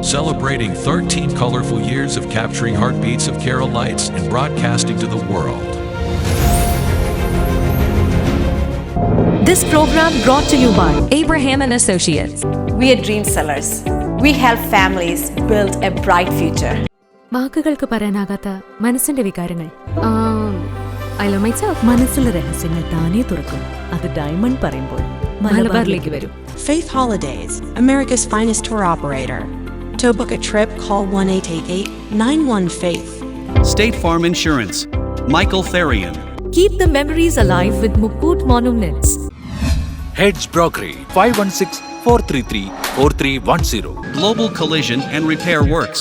celebrating 13 colorful years of capturing heartbeats of Kerala lights and broadcasting to the world. This program brought to you by Abraham and Associates. We are dream sellers. We help families build a bright future. വാക്കുകൾക്ക് പറയാനാകാത്ത മനസ്സിന്റെ വികാരങ്ങൾ. I love myself. മനസ്സിലെ രഹസ്യങ്ങൾ താനേ തുറക്കും. അത് diamond പറയുമ്പോൾ മലബാറിലേക്ക് വരും. Faith Holidays, America's finest tour operator. To book a trip, call 1-888-91-FAITH. State Farm Insurance, Michael Therian. Keep the memories alive with Mukut Monuments. Heads Brokery 516-433-4310. Global Collision and Repair Works,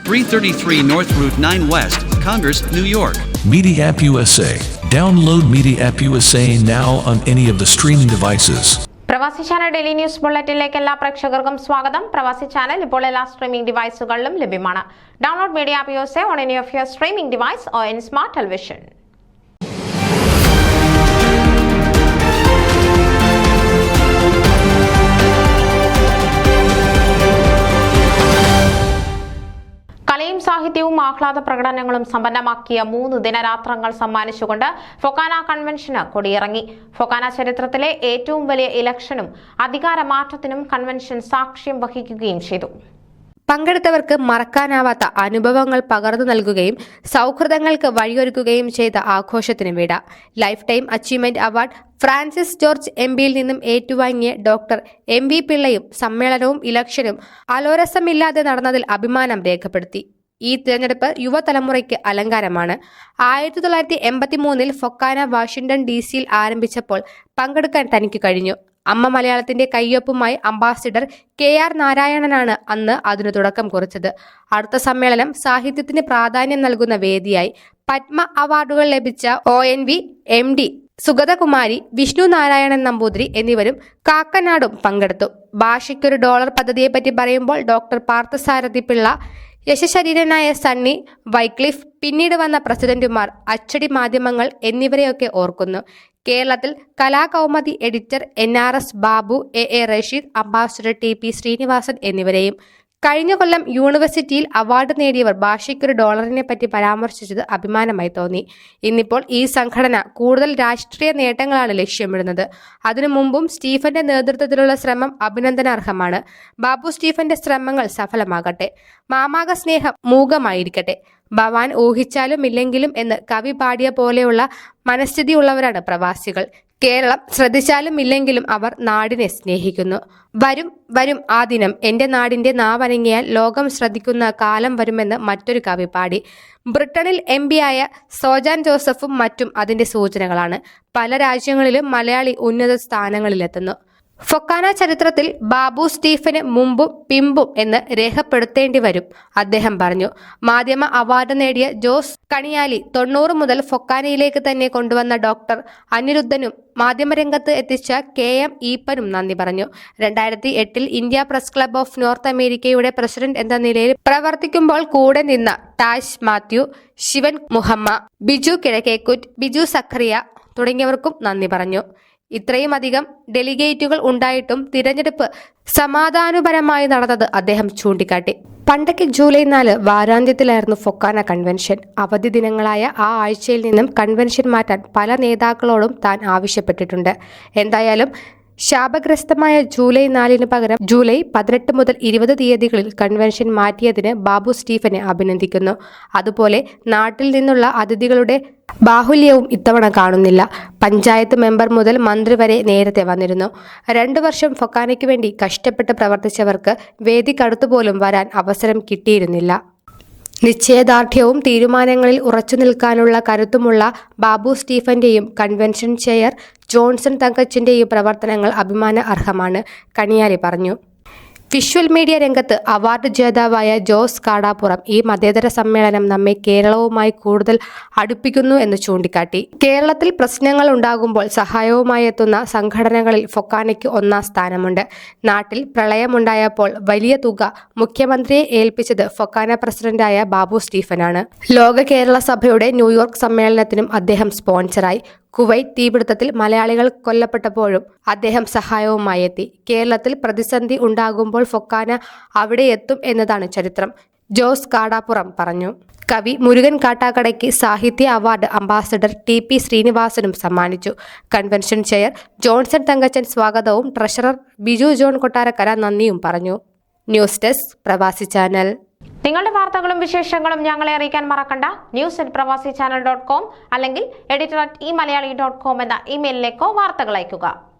333 North Route 9 West, Congress, New York. Media App USA. Download Media App USA now on any of the streaming devices. പ്രവാസി channel daily news ബുള്ളറ്റിനിലേക്ക് എല്ലാ പ്രേക്ഷകർക്കും സ്വാഗതം. പ്രവാസി channel ഇപ്പോൾ എല്ലാ streaming ഡിവൈസുകളിലും ലഭ്യമാണ്. Download media app use on any of your streaming device or in smart television. കലയും സാഹിത്യവും ആഹ്ലാദ പ്രകടനങ്ങളും സമ്പന്നമാക്കിയ 3 ദിനരാത്രങ്ങൾ സമ്മാനിച്ചുകൊണ്ട് ഫൊക്കാന കൺവെൻഷന് കൊടിയിറങ്ങി. ഫൊക്കാന ചരിത്രത്തിലെ ഏറ്റവും വലിയ ഇലക്ഷനും അധികാരമാറ്റത്തിനും കൺവെൻഷൻ സാക്ഷ്യം വഹിക്കുകയും ചെയ്തു. പങ്കെടുത്തവർക്ക് മറക്കാനാവാത്ത അനുഭവങ്ങൾ പകർന്നു നൽകുകയും സൗഹൃദങ്ങൾക്ക് വഴിയൊരുക്കുകയും ചെയ്ത ആഘോഷത്തിന് വിട. Lifetime achievement award Francis George എംപിയിൽ നിന്നും ഏറ്റുവാങ്ങിയ ഡോക്ടർ എം വി പിള്ളയും സമ്മേളനവും ഇലക്ഷനും അലോരസമില്ലാതെ നടന്നതിൽ അഭിമാനം രേഖപ്പെടുത്തി. ഈ തിരഞ്ഞെടുപ്പ് യുവതലമുറയ്ക്ക് അലങ്കാരമാണ്. 1983 ഫൊക്കാന വാഷിംഗ്ടൺ DC ആരംഭിച്ചപ്പോൾ പങ്കെടുക്കാൻ തനിക്ക് കഴിഞ്ഞു. അമ്മ മലയാളത്തിന്റെ കയ്യൊപ്പുമായി അംബാസിഡർ KR നാരായണനാണ് അന്ന് അതിനു തുടക്കം കുറിച്ചത്. അടുത്ത സമ്മേളനം സാഹിത്യത്തിന് പ്രാധാന്യം നൽകുന്ന വേദിയായി. പത്മ അവാർഡുകൾ ലഭിച്ച ONV MD സുഗതകുമാരി, വിഷ്ണു നാരായണൻ നമ്പൂതിരി എന്നിവരും കാക്കനാടും പങ്കെടുത്തു. ഭാഷയ്ക്കൊരു $1 പദ്ധതിയെപ്പറ്റി പറയുമ്പോൾ ഡോക്ടർ പാർത്ഥസാരഥി പിള്ള, യശശരീരനായ സണ്ണി വൈക്ലിഫ്, പിന്നീട് വന്ന പ്രസിഡന്റുമാർ, അച്ചടി മാധ്യമങ്ങൾ എന്നിവരെയൊക്കെ ഓർക്കുന്നു. കേരളത്തിൽ Kalakaumudi editor NRS Babu, AA Rasheed, ambassador TP Srinivasan എന്നിവരെയും. കഴിഞ്ഞ കൊല്ലം യൂണിവേഴ്സിറ്റിയിൽ അവാർഡ് നേടിയവർ ഭാഷയ്ക്കൊരു $1 പറ്റി പരാമർശിച്ചത് അഭിമാനമായി തോന്നി. ഇന്നിപ്പോൾ ഈ സംഘടന കൂടുതൽ രാഷ്ട്രീയ നേട്ടങ്ങളാണ് ലക്ഷ്യമിടുന്നത്. അതിനു മുമ്പും സ്റ്റീഫന്റെ നേതൃത്വത്തിലുള്ള ശ്രമം അഭിനന്ദനാർഹമാണ്. ബാബു സ്റ്റീഫന്റെ ശ്രമങ്ങൾ സഫലമാകട്ടെ. മാമാക സ്നേഹം മൂകമായിരിക്കട്ടെ. ഭവാൻ ഊഹിച്ചാലും ഇല്ലെങ്കിലും എന്ന് കവി പാടിയ പോലെയുള്ള മനസ്ഥിതിയുള്ളവരാണ് പ്രവാസികൾ. കേരളം ശ്രദ്ധിച്ചാലും ഇല്ലെങ്കിലും അവർ നാടിനെ സ്നേഹിക്കുന്നു. വരും വരും ആ ദിനം, എന്റെ നാടിന്റെ നാവനങ്ങിയാൽ ലോകം ശ്രദ്ധിക്കുന്ന കാലം വരുമെന്ന് മറ്റൊരു കവി പാടി. ബ്രിട്ടനിൽ MP ആയ സോജാൻ ജോസഫും മറ്റും അതിന്റെ സൂചനകളാണ്. പല രാജ്യങ്ങളിലും മലയാളി ഉന്നത സ്ഥാനങ്ങളിലെത്തുന്നു. ഫൊക്കാന ചരിത്രത്തിൽ ബാബു സ്റ്റീഫന് മുമ്പും പിമ്പും എന്ന് രേഖപ്പെടുത്തേണ്ടി വരും, അദ്ദേഹം പറഞ്ഞു. മാധ്യമ അവാർഡ് നേടിയ ജോസ് കണിയാലി 90 മുതൽ ഫൊക്കാനയിലേക്ക് തന്നെ കൊണ്ടുവന്ന ഡോക്ടർ അനിരുദ്ധനും മാധ്യമരംഗത്ത് എത്തിച്ച KM ഈപ്പനും നന്ദി പറഞ്ഞു. 2008 India press club of north അമേരിക്കയുടെ പ്രസിഡന്റ് എന്ന നിലയിൽ പ്രവർത്തിക്കുമ്പോൾ കൂടെ നിന്ന ടാഷ് മാത്യു, ശിവൻ മുഹമ്മ, ബിജു കിഴക്കേക്കുറ്റ്, ബിജു സഖറിയ തുടങ്ങിയവർക്കും നന്ദി പറഞ്ഞു. ഇത്രയും അധികം ഡെലിഗേറ്റുകൾ ഉണ്ടായിട്ടും തിരഞ്ഞെടുപ്പ് സമാധാനപരമായി നടന്നത് അദ്ദേഹം ചൂണ്ടിക്കാട്ടി. പണ്ടൊക്കെ ജൂലൈ 4 വാരാന്ത്യത്തിലായിരുന്നു ഫൊക്കാന കൺവെൻഷൻ. അവധി ദിനങ്ങളായ ആ ആഴ്ചയിൽ നിന്നും കൺവെൻഷൻ മാറ്റാൻ പല നേതാക്കളോടും താൻ ആവശ്യപ്പെട്ടിട്ടുണ്ട്. എന്തായാലും ശാപഗ്രസ്തമായ ജൂലൈ 4 പകരം ജൂലൈ 18 മുതൽ 20 തീയതികളിൽ കൺവെൻഷൻ മാറ്റിയതിന് ബാബു സ്റ്റീഫനെ അഭിനന്ദിക്കുന്നു. അതുപോലെ നാട്ടിൽ നിന്നുള്ള അതിഥികളുടെ ബാഹുല്യവും ഇത്തവണ കാണുന്നില്ല. പഞ്ചായത്ത് മെമ്പർ മുതൽ മന്ത്രി വരെ നേരത്തെ വന്നിരുന്നു. 2 വർഷം ഫൊക്കാനയ്ക്ക് വേണ്ടി കഷ്ടപ്പെട്ട് പ്രവർത്തിച്ചവർക്ക് വേദിക്കടുത്തുപോലും വരാൻ അവസരം കിട്ടിയിരുന്നില്ല. നിശ്ചയദാർഢ്യവും തീരുമാനങ്ങളിൽ ഉറച്ചു നിൽക്കാനുള്ള കരുത്തുമുള്ള ബാബു സ്റ്റീഫന്റെയും കൺവെൻഷൻ ചെയർ ജോൺസൺ തങ്കച്ചിന്റെയും പ്രവർത്തനങ്ങൾ അഭിമാന അർഹമാണ്, കണിയാലി പറഞ്ഞു. വിഷ്വൽ മീഡിയ രംഗത്ത് അവാർഡ് ജേതാവായ ജോസ് കാടാപ്പുറം ഈ മതേതര സമ്മേളനം നമ്മെ കേരളവുമായി കൂടുതൽ അടുപ്പിക്കുന്നു എന്ന് ചൂണ്ടിക്കാട്ടി. കേരളത്തിൽ പ്രശ്നങ്ങൾ ഉണ്ടാകുമ്പോൾ സഹായവുമായി എത്തുന്ന സംഘടനകളിൽ ഫൊക്കാനയ്ക്ക് 1ാം സ്ഥാനമുണ്ട്. നാട്ടിൽ പ്രളയമുണ്ടായപ്പോൾ വലിയ തുക മുഖ്യമന്ത്രിയെ ഏൽപ്പിച്ചത് ഫൊക്കാന പ്രസിഡന്റായ ബാബു സ്റ്റീഫനാണ്. ലോക കേരള സഭയുടെ ന്യൂയോർക്ക് സമ്മേളനത്തിനും അദ്ദേഹം സ്പോൺസറായി. കുവൈറ്റ് തീപിടുത്തത്തിൽ മലയാളികൾ കൊല്ലപ്പെട്ടപ്പോഴും അദ്ദേഹം സഹായവുമായി എത്തി. കേരളത്തിൽ പ്രതിസന്ധി ഉണ്ടാകുമ്പോൾ ഫൊക്കാന അവിടെ എത്തും എന്നതാണ് ചരിത്രം. ജോസ് കാടാപ്പുറം പറഞ്ഞു. കവി മുരുകൻ കാട്ടാക്കടയ്ക്ക് സാഹിത്യ അവാർഡ് അംബാസഡർ TP ശ്രീനിവാസനും സമ്മാനിച്ചു. കൺവെൻഷൻ ചെയർ ജോൺസൺ തങ്കച്ചൻ സ്വാഗതവും ട്രഷറർ ബിജു ജോൺ കൊട്ടാരക്കര നന്ദിയും പറഞ്ഞു. ന്യൂസ് ഡെസ്ക് പ്രവാസി ചാനൽ. നിങ്ങളുടെ വാർത്തകളും വിശേഷങ്ങളും ഞങ്ങളെ അറിയിക്കാൻ മറക്കണ്ട. news@pravasichannel.com അല്ലെങ്കിൽ editor@eMalayali.com എന്ന ഇമെയിലിലേക്കോ വാർത്തകൾ അയയ്ക്കുക.